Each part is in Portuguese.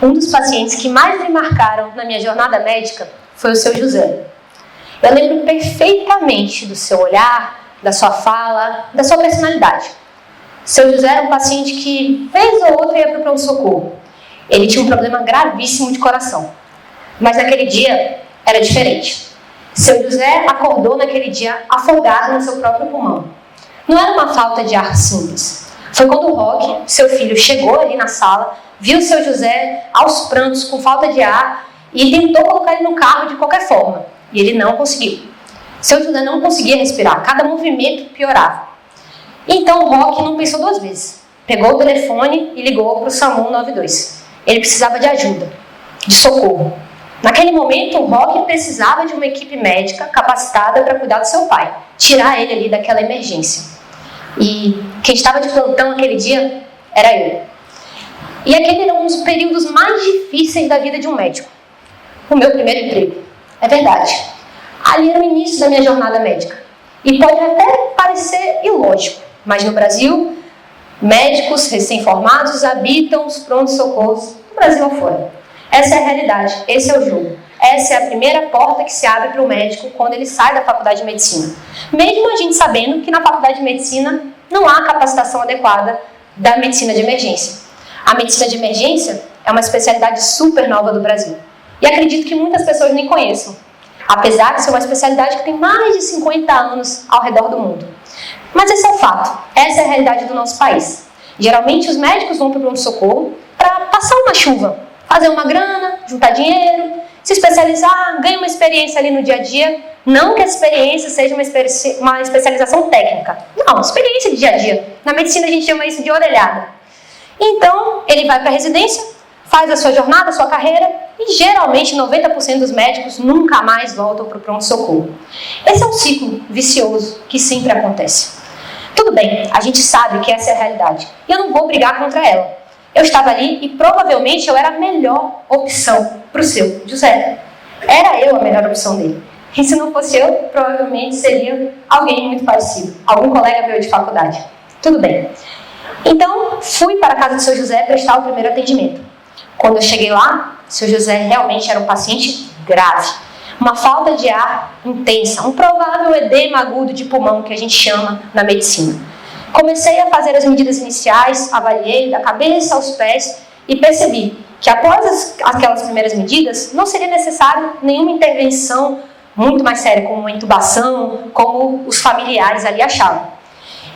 Um dos pacientes que mais me marcaram na minha jornada médica foi o seu José. Eu lembro perfeitamente do seu olhar, da sua fala, da sua personalidade. Seu José era um paciente que, vez ou outra, ia para o pronto-socorro. Ele tinha um problema gravíssimo de coração. Mas naquele dia era diferente. Seu José acordou naquele dia afogado no seu próprio pulmão. Não era uma falta de ar simples. Foi quando o Roque, seu filho, chegou ali na sala, viu seu José aos prantos, com falta de ar, e tentou colocar ele no carro de qualquer forma. E ele não conseguiu. Seu José não conseguia respirar, cada movimento piorava. Então o Roque não pensou duas vezes. Pegou o telefone e ligou para o SAMU 92. Ele precisava de ajuda, de socorro. Naquele momento, o Roque precisava de uma equipe médica capacitada para cuidar do seu pai, tirar ele ali daquela emergência. E quem estava de plantão aquele dia era eu. E aquele era um dos períodos mais difíceis da vida de um médico. O meu primeiro emprego. É verdade. Ali era o início da minha jornada médica. E pode até parecer ilógico, mas no Brasil, médicos recém-formados habitam os prontos-socorros do Brasil afora. Essa é a realidade, esse é o jogo. Essa é a primeira porta que se abre para o médico quando ele sai da faculdade de medicina. Mesmo a gente sabendo que na faculdade de medicina não há capacitação adequada da medicina de emergência. A medicina de emergência é uma especialidade super nova do Brasil. E acredito que muitas pessoas nem conheçam, apesar de ser uma especialidade que tem mais de 50 anos ao redor do mundo. Mas esse é o fato, essa é a realidade do nosso país. Geralmente os médicos vão para o pronto-socorro para passar uma chuva, fazer uma grana, juntar dinheiro, se especializar, ganhar uma experiência ali no dia a dia. Não que a experiência seja uma especialização técnica. Não, experiência de dia a dia. Na medicina a gente chama isso de orelhada. Então, ele vai para a residência, faz a sua jornada, a sua carreira, e geralmente 90% dos médicos nunca mais voltam para o pronto-socorro. Esse é um ciclo vicioso que sempre acontece. Tudo bem, a gente sabe que essa é a realidade. E eu não vou brigar contra ela. Eu estava ali e provavelmente eu era a melhor opção para o seu José. Era eu a melhor opção dele. E se não fosse eu, provavelmente seria alguém muito parecido. Algum colega meu de faculdade. Tudo bem. Então, fui para a casa do seu José prestar o primeiro atendimento. Quando eu cheguei lá, seu José realmente era um paciente grave. Uma falta de ar intensa. Um provável edema agudo de pulmão, que a gente chama na medicina. Comecei a fazer as medidas iniciais, avaliei da cabeça aos pés e percebi que após aquelas primeiras medidas não seria necessário nenhuma intervenção muito mais séria, como uma intubação, como os familiares ali achavam.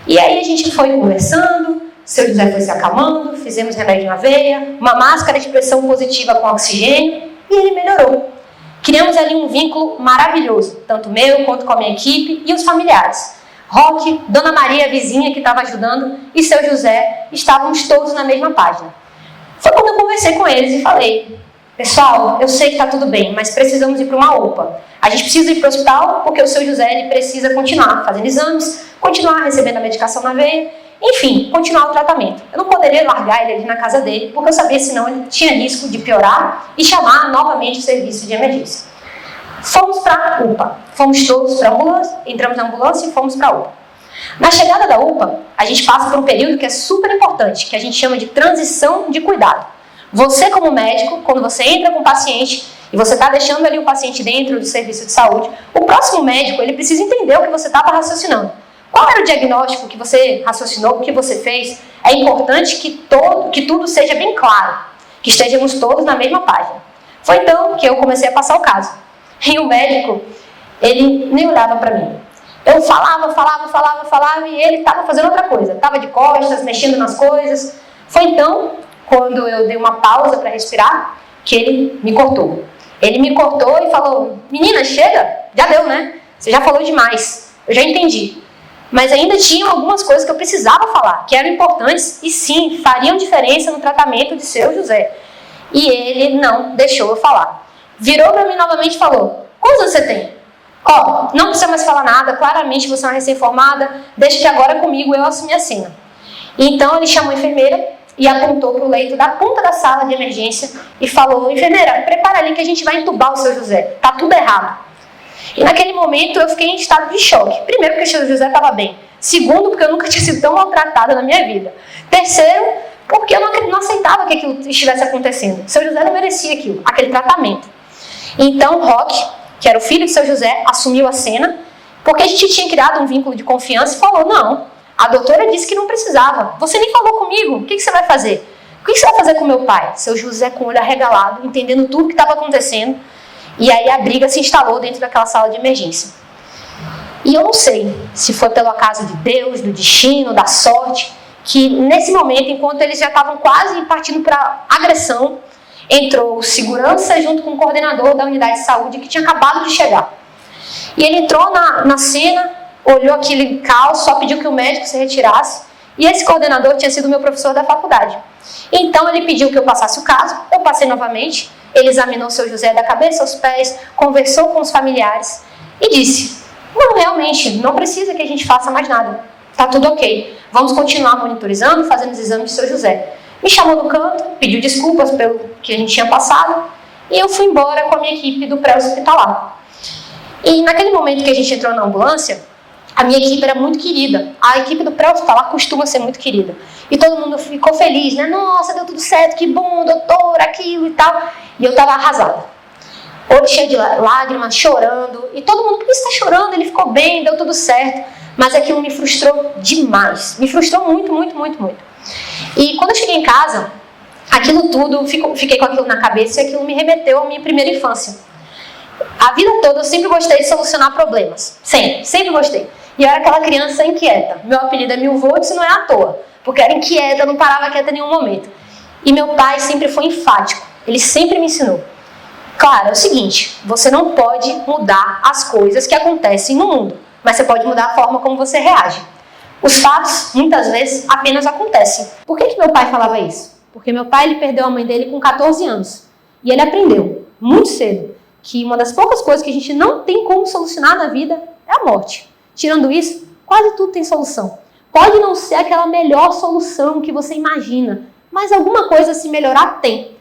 E aí a gente foi conversando, seu José foi se acalmando, fizemos remédio na veia, uma máscara de pressão positiva com oxigênio e ele melhorou. Criamos ali um vínculo maravilhoso, tanto meu quanto com a minha equipe e os familiares. Roque, Dona Maria, a vizinha que estava ajudando, e seu José, estávamos todos na mesma página. Foi quando eu conversei com eles e falei: pessoal, eu sei que está tudo bem, mas precisamos ir para uma UPA. A gente precisa ir para o hospital porque o seu José ele precisa continuar fazendo exames, continuar recebendo a medicação na veia, enfim, continuar o tratamento. Eu não poderia largar ele ali na casa dele, porque eu sabia senão ele tinha risco de piorar e chamar novamente o serviço de emergência. Fomos para a UPA, fomos todos para a ambulância, entramos na ambulância e fomos para a UPA. Na chegada da UPA, a gente passa por um período que é super importante, que a gente chama de transição de cuidado. Você como médico, quando você entra com o paciente e você está deixando ali o paciente dentro do serviço de saúde, o próximo médico ele precisa entender o que você estava raciocinando. Qual era o diagnóstico que você raciocinou, o que você fez? É importante que tudo seja bem claro, que estejamos todos na mesma página. Foi então que eu comecei a passar o caso. E o médico, ele nem olhava para mim. Eu falava e ele estava fazendo outra coisa. Estava de costas, mexendo nas coisas. Foi então, quando eu dei uma pausa para respirar, que ele me cortou. Ele me cortou e falou: menina, chega, já deu, né? Você já falou demais, eu já entendi. Mas ainda tinham algumas coisas que eu precisava falar, que eram importantes e sim, fariam diferença no tratamento de seu José. E ele não deixou eu falar. Virou para mim novamente e falou: quantos anos você tem? Não precisa mais falar nada, claramente você é uma recém-formada, deixa que agora comigo eu assumi a cena. Então ele chamou a enfermeira e apontou para o leito da ponta da sala de emergência e falou: enfermeira, prepara ali que a gente vai entubar o seu José, tá tudo errado. E naquele momento eu fiquei em estado de choque. Primeiro porque o seu José estava bem, segundo porque eu nunca tinha sido tão maltratada na minha vida, terceiro porque eu não aceitava que aquilo estivesse acontecendo. Seu José não merecia aquilo, aquele tratamento. Então, Roque, que era o filho de seu José, assumiu a cena, porque a gente tinha criado um vínculo de confiança e falou, não, a doutora disse que não precisava, você nem falou comigo, o que você vai fazer? O que você vai fazer com meu pai? Seu José com o olho arregalado, entendendo tudo o que estava acontecendo, e aí a briga se instalou dentro daquela sala de emergência. E eu não sei se foi pelo acaso de Deus, do destino, da sorte, que nesse momento, enquanto eles já estavam quase partindo para agressão, entrou o segurança junto com o coordenador da unidade de saúde que tinha acabado de chegar. E ele entrou na cena, olhou aquele caos, só pediu que o médico se retirasse, e esse coordenador tinha sido meu professor da faculdade. Então ele pediu que eu passasse o caso, eu passei novamente, ele examinou o seu José da cabeça aos pés, conversou com os familiares e disse, não, realmente, não precisa que a gente faça mais nada, tá tudo ok, vamos continuar monitorizando, fazendo os exames de seu José. Me chamou no canto, pediu desculpas pelo que a gente tinha passado, e eu fui embora com a minha equipe do pré-hospitalar. E naquele momento que a gente entrou na ambulância, a minha equipe era muito querida. A equipe do pré-hospitalar costuma ser muito querida. E todo mundo ficou feliz, né? Nossa, deu tudo certo, que bom, doutor, aquilo e tal. E eu estava arrasada. Olho cheio de lágrimas, chorando. E todo mundo, por que você está chorando? Ele ficou bem, deu tudo certo. Mas aquilo me frustrou demais. Me frustrou muito, muito, muito, muito. E quando eu cheguei em casa, aquilo tudo, fiquei com aquilo na cabeça e aquilo me remeteu à minha primeira infância. A vida toda eu sempre gostei de solucionar problemas. Sempre gostei. E eu era aquela criança inquieta. Meu apelido é Mil Volts e não é à toa. Porque eu era inquieta, não parava quieta em nenhum momento. E meu pai sempre foi enfático. Ele sempre me ensinou. Claro, é o seguinte, você não pode mudar as coisas que acontecem no mundo. Mas você pode mudar a forma como você reage. Os fatos, muitas vezes, apenas acontecem. Por que meu pai falava isso? Porque meu pai ele perdeu a mãe dele com 14 anos. E ele aprendeu, muito cedo, que uma das poucas coisas que a gente não tem como solucionar na vida é a morte. Tirando isso, quase tudo tem solução. Pode não ser aquela melhor solução que você imagina, mas alguma coisa se melhorar tem.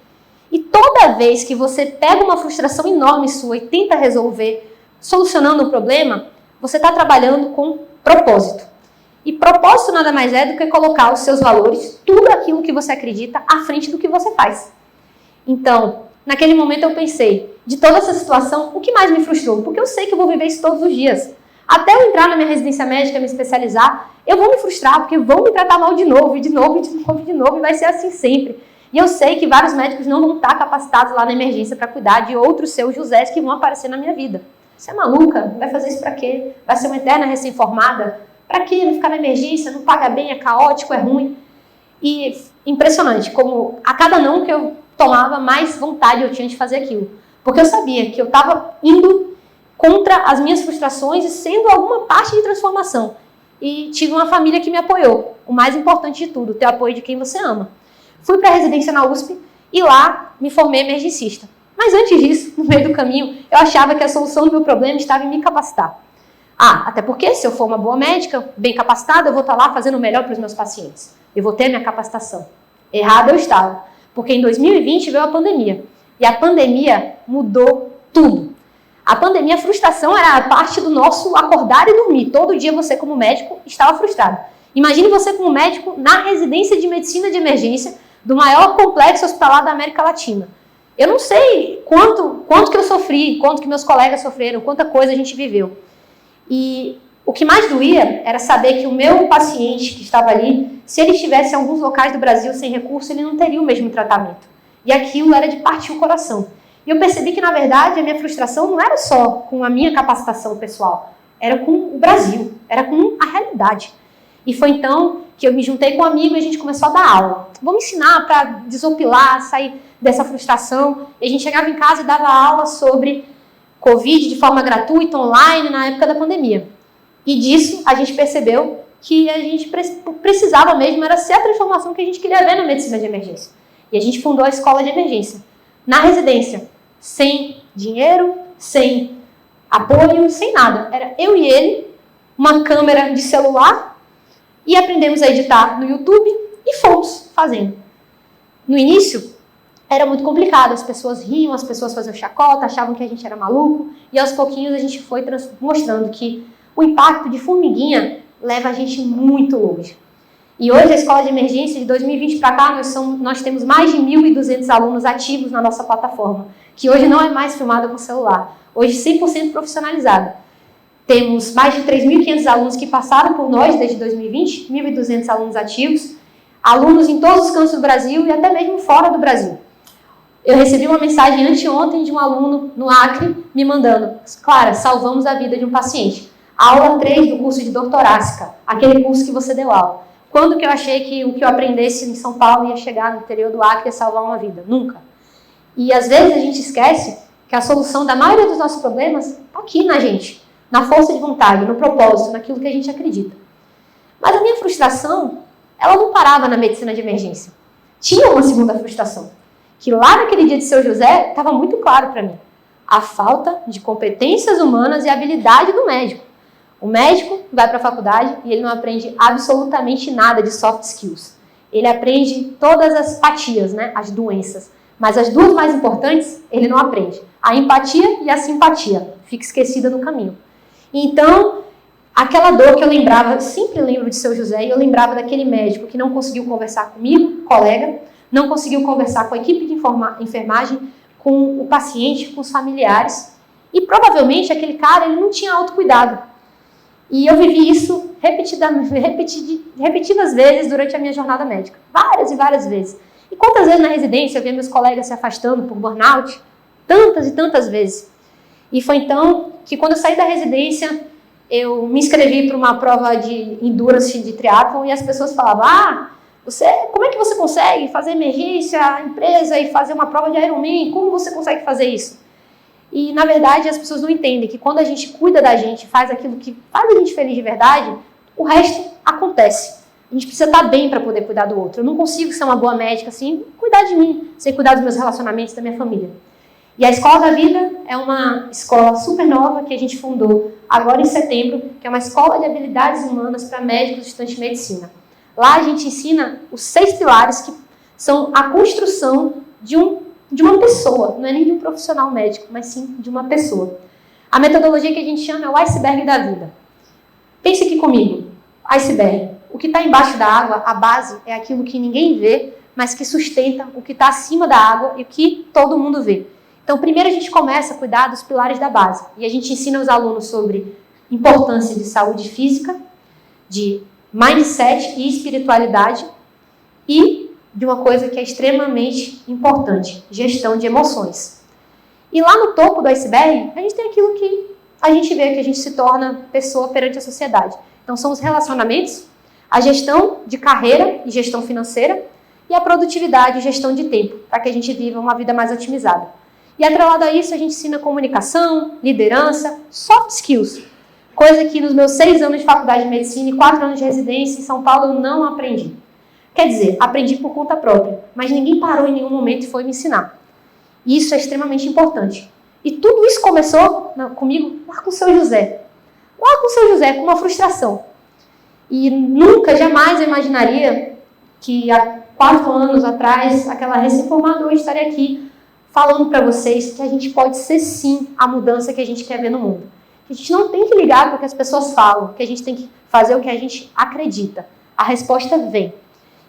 E toda vez que você pega uma frustração enorme sua e tenta resolver, solucionando o problema, você está trabalhando com propósito. E propósito nada mais é do que colocar os seus valores, tudo aquilo que você acredita, à frente do que você faz. Então, naquele momento eu pensei, de toda essa situação, o que mais me frustrou? Porque eu sei que eu vou viver isso todos os dias. Até eu entrar na minha residência médica, me especializar, eu vou me frustrar, porque vão me tratar mal de novo, e de novo, e de novo, e de novo, e vai ser assim sempre. E eu sei que vários médicos não vão estar capacitados lá na emergência para cuidar de outros seus Josés que vão aparecer na minha vida. Você é maluca? Vai fazer isso para quê? Vai ser uma eterna recém-formada? Para quê? Não ficar na emergência, não paga bem, é caótico, é ruim. E impressionante, como a cada não que eu tomava, mais vontade eu tinha de fazer aquilo. Porque eu sabia que eu estava indo contra as minhas frustrações e sendo alguma parte de transformação. E tive uma família que me apoiou. O mais importante de tudo, ter o apoio de quem você ama. Fui para a residência na USP e lá me formei emergencista. Mas antes disso, no meio do caminho, eu achava que a solução do meu problema estava em me capacitar. Até porque se eu for uma boa médica, bem capacitada, eu vou estar lá fazendo o melhor para os meus pacientes. Eu vou ter a minha capacitação. Errada eu estava. Porque em 2020 veio a pandemia. E a pandemia mudou tudo. A pandemia, a frustração era parte do nosso acordar e dormir. Todo dia você, como médico, estava frustrado. Imagine você como médico na residência de medicina de emergência do maior complexo hospitalar da América Latina. Eu não sei quanto que eu sofri, quanto que meus colegas sofreram, quanta coisa a gente viveu. E o que mais doía era saber que o meu paciente que estava ali, se ele estivesse em alguns locais do Brasil sem recurso, ele não teria o mesmo tratamento. E aquilo era de partir o coração. E eu percebi que, na verdade, a minha frustração não era só com a minha capacitação pessoal, era com o Brasil, era com a realidade. E foi então que eu me juntei com um amigo e a gente começou a dar aula. Vamos ensinar para desopilar, sair dessa frustração. E a gente chegava em casa e dava aula sobre Covid de forma gratuita, online, na época da pandemia. E disso a gente percebeu que a gente precisava mesmo, era ser a transformação que a gente queria ver na medicina de emergência. E a gente fundou a escola de emergência. Na residência, sem dinheiro, sem apoio, sem nada. Era eu e ele, uma câmera de celular, e aprendemos a editar no YouTube e fomos fazendo. No início, era muito complicado, as pessoas riam, as pessoas faziam chacota, achavam que a gente era maluco, e aos pouquinhos a gente foi mostrando que o impacto de formiguinha leva a gente muito longe. E hoje a escola de emergência, de 2020 para cá, nós temos mais de 1.200 alunos ativos na nossa plataforma, que hoje não é mais filmada com celular, hoje 100% profissionalizada. Temos mais de 3.500 alunos que passaram por nós desde 2020, 1.200 alunos ativos, alunos em todos os cantos do Brasil e até mesmo fora do Brasil. Eu recebi uma mensagem anteontem de um aluno no Acre me mandando: Clara, salvamos a vida de um paciente. Aula 3 do curso de dor torácica, aquele curso que você deu aula. Quando que eu achei que o que eu aprendesse em São Paulo ia chegar no interior do Acre e ia salvar uma vida? Nunca. E às vezes a gente esquece que a solução da maioria dos nossos problemas está aqui na gente, na força de vontade, no propósito, naquilo que a gente acredita. Mas a minha frustração, ela não parava na medicina de emergência. Tinha uma segunda frustração, que lá naquele dia de Seu José estava muito claro para mim. A falta de competências humanas e habilidade do médico. O médico vai para a faculdade e ele não aprende absolutamente nada de soft skills. Ele aprende todas as patias, né, as doenças. Mas as duas mais importantes, ele não aprende. A empatia e a simpatia. Fica esquecida no caminho. Então, aquela dor que eu lembrava, eu sempre lembro de Seu José, e eu lembrava daquele médico que não conseguiu conversar comigo, colega, não conseguiu conversar com a equipe de enfermagem, com o paciente, com os familiares. E provavelmente aquele cara ele não tinha autocuidado. E eu vivi isso repetidas vezes durante a minha jornada médica. Várias e várias vezes. E quantas vezes na residência eu vi meus colegas se afastando por burnout? Tantas e tantas vezes. E foi então que quando eu saí da residência, eu me inscrevi para uma prova de endurance de triatlon e as pessoas falavam: como é que você consegue fazer emergência, empresa e fazer uma prova de Ironman? Como você consegue fazer isso? E, na verdade, as pessoas não entendem que quando a gente cuida da gente, faz aquilo que faz a gente feliz de verdade, o resto acontece. A gente precisa estar bem para poder cuidar do outro. Eu não consigo ser uma boa médica sem cuidar de mim, sem cuidar dos meus relacionamentos, da minha família. E a Escola da Vida é uma escola super nova que a gente fundou agora em setembro, que é uma escola de habilidades humanas para médicos estudantes de medicina. Lá a gente ensina os 6 pilares que são a construção de uma pessoa, não é nem de um profissional médico, mas sim de uma pessoa. A metodologia que a gente chama é o iceberg da vida. Pense aqui comigo, iceberg. O que está embaixo da água, a base, é aquilo que ninguém vê, mas que sustenta o que está acima da água e o que todo mundo vê. Então, primeiro a gente começa a cuidar dos pilares da base. E a gente ensina os alunos sobre importância de saúde física, de mindset e espiritualidade e de uma coisa que é extremamente importante, gestão de emoções. E lá no topo do iceberg, a gente tem aquilo que a gente vê, que a gente se torna pessoa perante a sociedade. Então são os relacionamentos, a gestão de carreira e gestão financeira e a produtividade e gestão de tempo, para que a gente viva uma vida mais otimizada. E atrelado a isso, a gente ensina comunicação, liderança, soft skills, coisa que nos meus 6 anos de faculdade de medicina e 4 anos de residência em São Paulo eu não aprendi. Quer dizer, aprendi por conta própria, mas ninguém parou em nenhum momento e foi me ensinar. E isso é extremamente importante. E tudo isso começou comigo lá com o Seu José. Lá com o Seu José, com uma frustração. E nunca, jamais eu imaginaria que há 4 anos atrás, aquela recém-formada hoje estaria aqui falando para vocês que a gente pode ser sim a mudança que a gente quer ver no mundo. Que a gente não tem que ligar para o que as pessoas falam, que a gente tem que fazer o que a gente acredita. A resposta vem.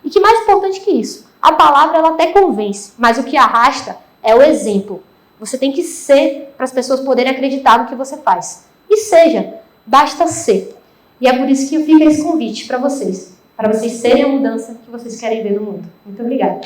E que mais importante que isso, a palavra ela até convence, mas o que arrasta é o exemplo. Você tem que ser para as pessoas poderem acreditar no que você faz. E seja, basta ser. E é por isso que fica esse convite para vocês serem a mudança que vocês querem ver no mundo. Muito obrigada.